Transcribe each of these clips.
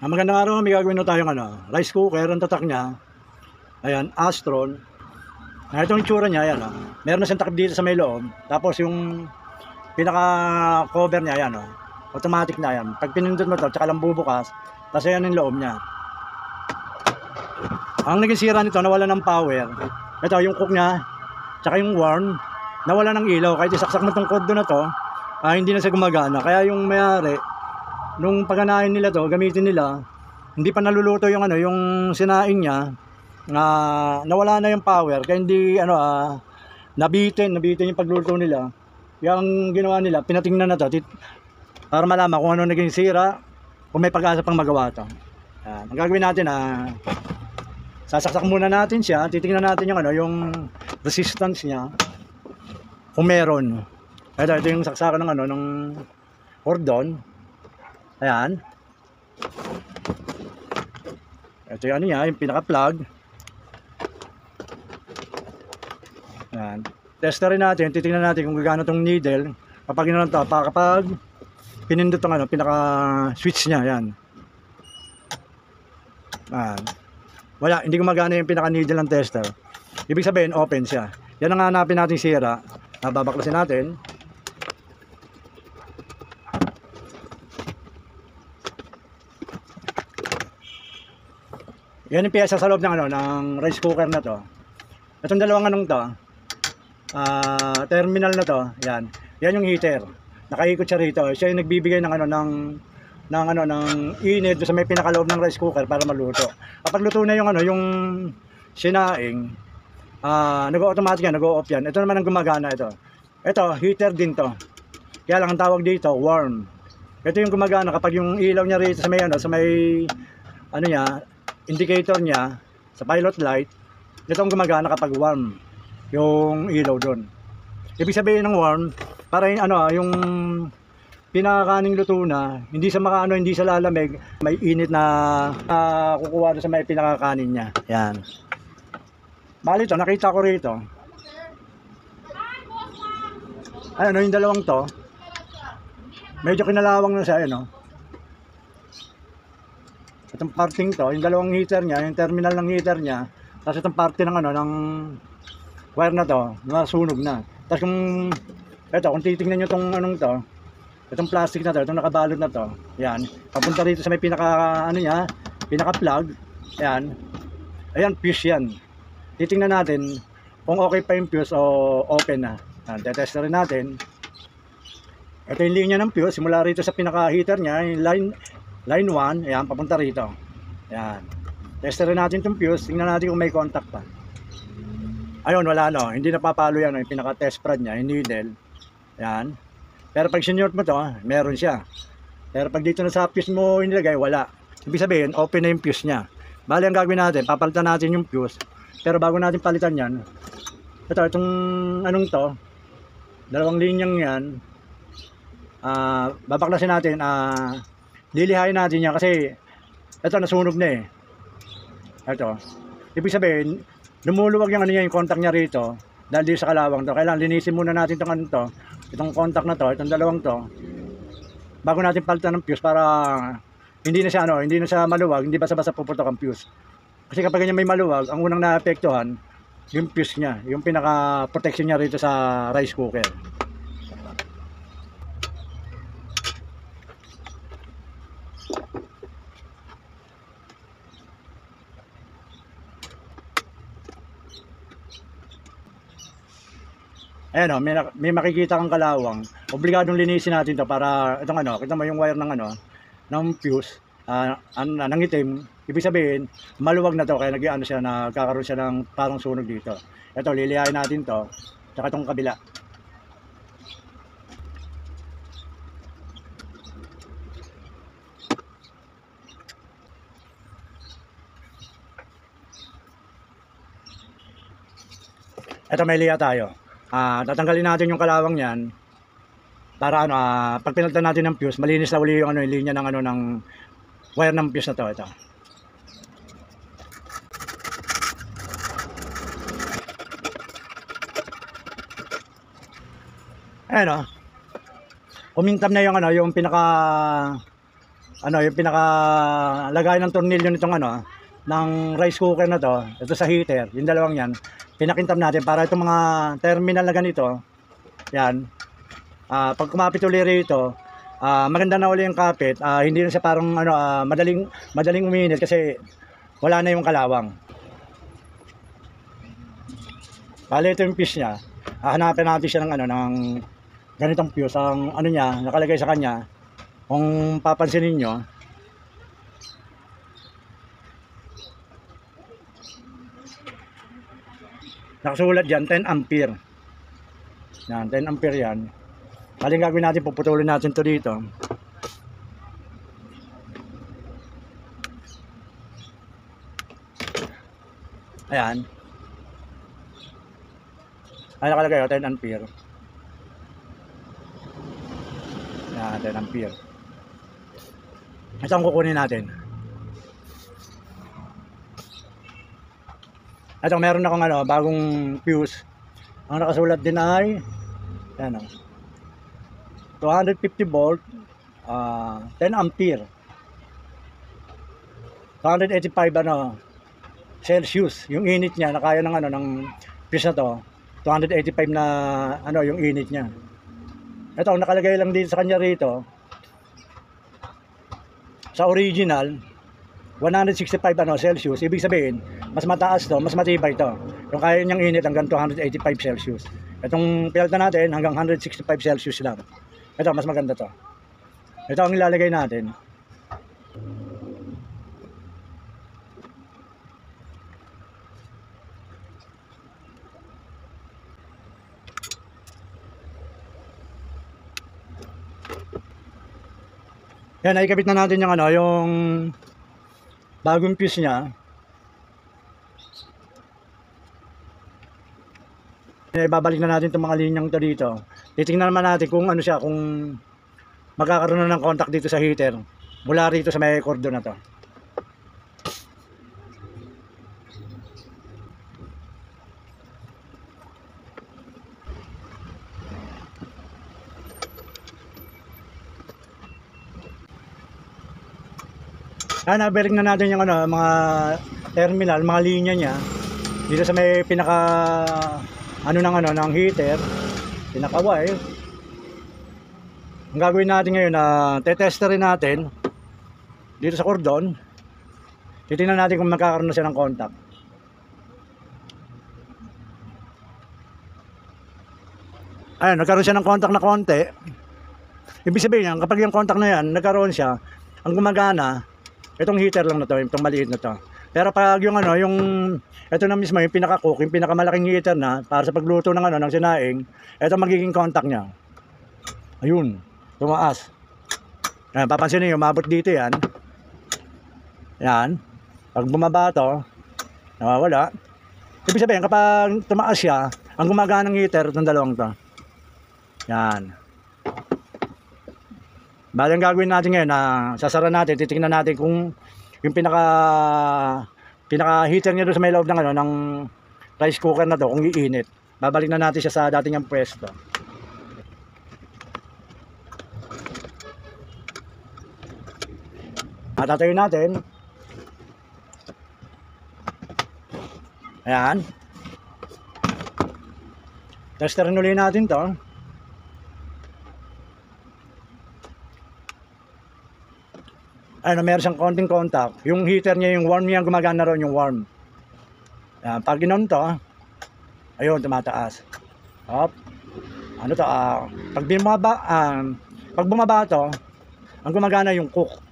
Magandang araw, may gagawin na tayong rice cooker. Ang tatak niya, ayan, Astron. Itong itsura niya, ayan, meron na siyang takip dito sa may loob. Tapos yung pinaka cover niya, ayan, automatic na yan. Pag pinindot mo to, tsaka lang bubukas, tapos ayan yung loob niya. Ang naging sira nito, nawala ng power. Ito, yung cook niya, tsaka yung worm, nawala ng ilaw. Kahit isaksak mo tong code na to, hindi na siya gumagana. Kaya yung mayari, nung pagganahin nila to, gamitin nila, hindi pa naluluto yung yung sinaing niya, nawala na yung power, kaya hindi nabitin yung pagluluto nila. Yung ginawa nila, pinatingnan na to para malaman kung ano naging sira, kung may pag-asa pang magawa to. Ang gagawin natin, sasaksak muna natin siya, titingnan natin yung yung resistance niya, kung meron. Ito yung saksakan ng ng cordon. Ayan. Ito yung niya, yung pinaka-plug. Ayan. Testerin natin, titingnan natin kung gaano tong needle. Kapag ito, kapag pinindot tong pinaka-switch niya, ayan. Ayan. Wala, hindi gumagana yung pinaka-needle ng tester. Ibig sabihin, open siya. Yan ang hanapin natin sira. Babaklasin natin. Yan yung piyesa sa loob ng ng rice cooker na to. Itong dalawang to, terminal na to, yan. Yan yung heater. Nakaikot siya rito. Siya yung nagbibigay ng ng init sa may pinakaloob ng rice cooker para maluto. Kapag luto na yung sinaing, nag-automatic yan, nag-o-off yan. Ito naman ang gumagana ito. Ito, heater din to. Kaya lang ang tawag dito, warm. Ito yung gumagana kapag yung ilaw niya rito sa may sa may niya, indicator niya sa pilot light, itong gumagana kapag warm yung ilaw doon. Ibig sabihin ng warm, para yung pinakakaning luto na, hindi sa hindi sa lalamig, may init na kukuha sa may pinakakanin niya. Yan. Bali ito, nakita ko rito. Yung dalawang to, medyo kinalawang na siya, itong parting to, yung dalawang heater niya, yung terminal ng heater niya, tapos itong parte ng ng wire na to, nasunog na. Tapos kung titingnan nyo itong itong plastic na to, itong nakabalot na to, yan, papunta rito sa may pinaka niya, pinaka plug, yan, ayan, fuse yan. Titingnan natin kung okay pa yung fuse o open na. Tetest rin natin. Ito yung linya ng fuse, simula rito sa pinaka heater niya, yung line 1, ayan, papunta rito. Ayan. Testerin natin itong fuse, tingnan natin kung may contact pa. Ayun, wala hindi napapalo yan, yung pinaka-test prod niya, yung needle. Ayan. Pero pag sinort mo to, meron siya. Pero pag dito na sa fuse mo inilagay, wala. Ibig sabihin, open na yung fuse niya. Bali, ang gagawin natin, papalitan natin yung fuse. Pero bago natin palitan yan, itong to, dalawang linyang yan, babaklasin natin, lilihain natin yan kasi ito nasunog na eh. Ito. Ibig sabihin, lumuluwag yung yung contact niya rito dahil dito sa kalawang to. Kailangan linisin muna natin itong itong contact na to, itong dalawang to, bago natin palitan ng fuse para hindi na siya maluwag, hindi basta-basta puputok ang fuse. Kasi kapag ganyan may maluwag, ang unang naapektuhan yung fuse niya, yung pinaka protection niya rito sa rice cooker. Ayan may makikita kang kalawang. Obligadong linisin natin to para itong kita mo yung wire ng ng fuse, ng itim. Ibig sabihin, maluwag na to kaya siya, nagkakaroon siya ng parang sunog dito. Ito, lilihain natin to, tsaka itong kabila. Ito, may liha tayo. Tatanggalin natin yung kalawang niyan para pag pinalitan natin ng fuse, malinis na uli yung yung linya ng ng wire ng fuse na to. Ito. Ayan kumintab na yung yung pinaka ano, yung pinakalagay ng tornilyo nitong ano, ng rice cooker na to, ito sa heater, yung dalawang yan, pinakintab natin para itong mga terminal na ganito, yan, pag kumapit uli rito, maganda na uli yung kapit, hindi na siya parang ano, madaling uminit kasi wala na yung kalawang. Bale, ito yung fuse niya. Hanapin natin siya ng ano, ng ganitong fuse. Ang ano niya, nakalagay sa kanya. Kung papansinin nyo, nakasulat dyan, 10 ampere. Yan, 10 ampere yan. Bale, gagawin natin, puputulin natin to dito. Ayan. Ay, nakalagay, 10 ampere. Yan, 10 ampere. Ito ang kukunin natin. Ito, meron akong ano, bagong fuse. Ang nakasulat din ay, yan o, 250 volt, 10 ampere. 285 ano, Celsius. Yung init niya, nakaya ng ano, ng fuse na to. 285 na ano yung init niya. Ito ang nakalagay lang din sa kanya rito. Sa original 165 ano Celsius. Ibig sabihin, mas mataas to, mas matibay to. Yung kaya niyang init hanggang 285 Celsius. Itong pinalta natin hanggang 165 Celsius lang. Ito mas maganda to. Ito ang ilalagay natin. Yan, naikabit na natin yung ano, yung bagong fuse niya. Ibabalik na natin itong mga linyang to dito. Titingnan naman natin kung ano siya, kung magkakaroon na ng contact dito sa heater. Mula rito sa may cordon na to. Nabalik na natin yung ano, mga terminal, mga linya niya dito sa may pinaka ano ng heater, pinaka wire. Ang gagawin natin ngayon na tetesterin natin dito sa cordon. Titingnan natin kung magkakaroon na siya ng contact. Ayun, nagkaroon siya ng contact na konti. Ibig sabihin yan, kapag yung contact na yan, nagkaroon siya, ang gumagana itong heater lang na to, itong maliit na to. Pero pag yung ano, yung ito na mismo yung pinaka-cook, yung pinakamalaking heater na para sa pagluto ng ano, ng sinaing, ito magiging contact niya. Ayun, tumaas. Yan, papansin niyo, umabot dito yan. Yan. Pag bumaba to, nawawala. Ibig sabihin, kapag tumaas siya, ang gumagana ng heater itong dalawang to. Yan. Bale, ang gagawin natin ngayon na sasara natin, titingnan natin kung yung pinaka heater niya doon sa may loob ng ano ng rice cooker na to kung iinit. Babalik na natin siya sa dating ang pwesto. Tatayo natin. Ayan. Testerin ulit natin to. Ano, meron siyang konting contact. Yung heater niya, yung warm niya, gumagana ron yung warm. Yan, pag ginon to, ayun, tumataas. Hop. Ano to, pag bumaba to, ang gumagana yung cook.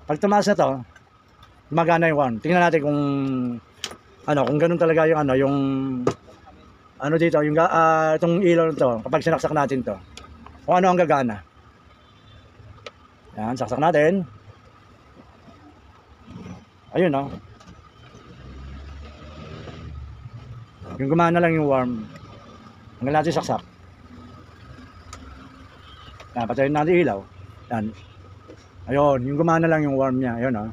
Pag tumaas na to, gumagana yung warm. Tingnan natin kung, ano, kung ganun talaga yung, ano, yung, ano dito, yung, itong ilaw to, kapag sinaksak natin to. Kung ano ang gagana. Yan, saksak natin. Ayun o. Yung gumana lang yung warm. Hanggang natin saksak. Yan, patayin natin ilaw. Yan. Ayun, yung gumana lang yung warm niya. Ayun o.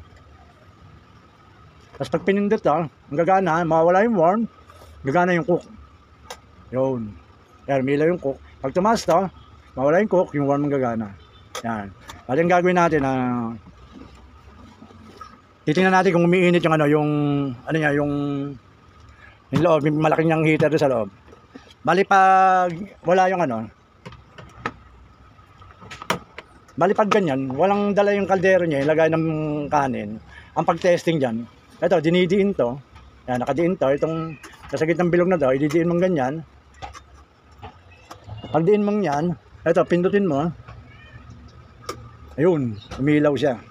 Tapos pag pinindot to, ang gagana, mawawala yung warm, gagana yung cook. Ayun. Yan, milaw yung cook. Pag tumaas to, mawawala yung cook, yung warm ang gagana. Yan. Pati yung gagawin natin na Titingnan natin kung umiinit yung ano, yung ano niya, yung loob, yung malaking niyang heater doon sa loob. Bali pag wala yung ano, bali pag ganyan, walang dala yung kaldero niya, ilagay ng kanin. Ang pag-testing diyan, ito dinidiin to. Yan, nakadiin to, itong sa gitnang bilog na to, ididiin mong ganyan. Pag diin mong yan, ito pindutin mo. Ayun, umilaw siya.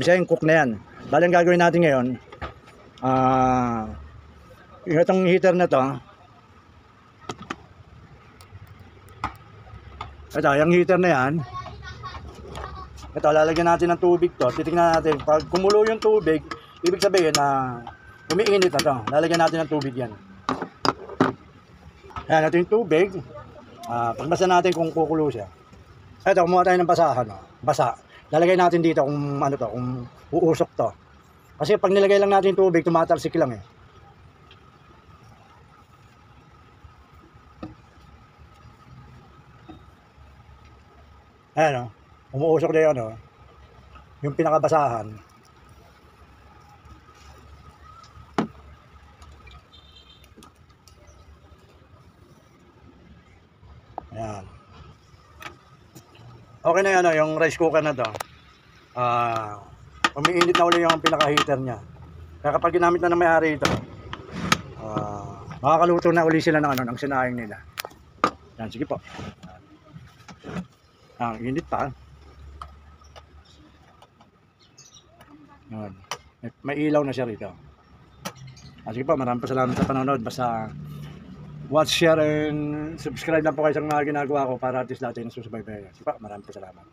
Siya yung cook na yan. Bali ang gagawin natin ngayon, itong heater na to, ito, yung heater na yan, ito, lalagyan natin ng tubig to. Titingnan natin, pag kumulo yung tubig, ibig sabihin na umiinit na to. Lalagyan natin ng tubig yan. Ayan, ito yung tubig. Pagbasa natin kung kukulo siya. Ito, kumuha tayo ng basahan. Basa. Lalagay natin dito kung ano to, kung uusok to. Kasi pag nilagay lang natin yung tubig, tumatalsik lang eh. Ayan o, umuusok na yun o. Yung pinakabasahan. Ayan. Okay na yan o, yung rice cooker na to. Umiinit na ulit yung pinaka-heater niya. Kaya kapag ginamit na ng may-ari ito, makakaluto na ulit sila ng ano, ng sinaing nila. Yan, sige po. Init pa. Yan. May ilaw na siya rito. Sige po, maraming salamat sa panonood. Basta watch, share, and subscribe lang po kayo sa mga ginagawa ko para at least natin susubaybayan. Sige po, maraming salamat.